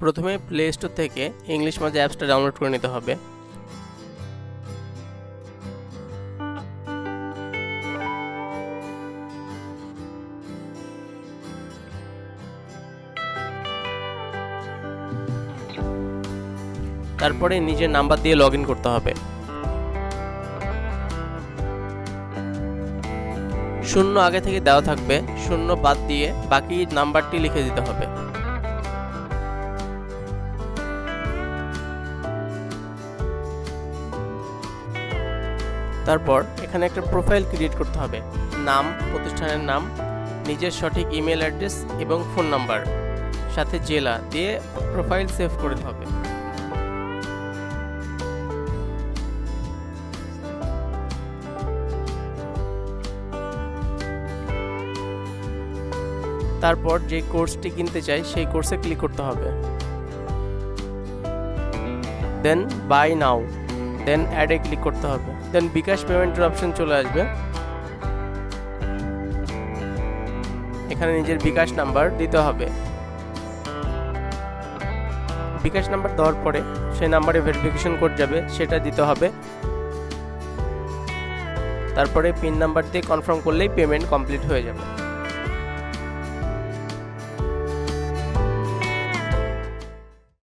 প্রথমে play store থেকে English মাজা অ্যাপসটা ডাউনলোড করে নিতে হবে। তারপরে নিজের নাম্বার দিয়ে লগ ইন করতে হবে। 0 আগে থেকে দেওয়া থাকবে, 0 বাদ দিয়ে বাকি নাম্বারটি লিখে দিতে হবে। তারপর এখানে একটা প্রোফাইল ক্রিয়েট করতে হবে। নাম, প্রতিষ্ঠানের নাম, নিজের সঠিক ইমেল অ্যাড্রেস এবং ফোন নাম্বার, সাথে জেলা দিয়ে প্রোফাইল সেভ করতে হবে। তারপর যে কোর্সটি কিনতে চাই সেই কোর্সে ক্লিক করতে হবে। দেন বাই নাও, দেন অ্যাডে ক্লিক করতে হবে। দেন বিকাশ পেমেন্টের অপশন চলে আসবে। এখানে নিজের বিকাশ নাম্বার দিতে হবে। বিকাশ নাম্বার দেওয়ার পরে সেই নাম্বারে ভেরিফিকেশন কোড যাবে, সেটা দিতে হবে। তারপরে পিন নাম্বার দিয়ে কনফার্ম করলেই পেমেন্ট কমপ্লিট হয়ে যাবে।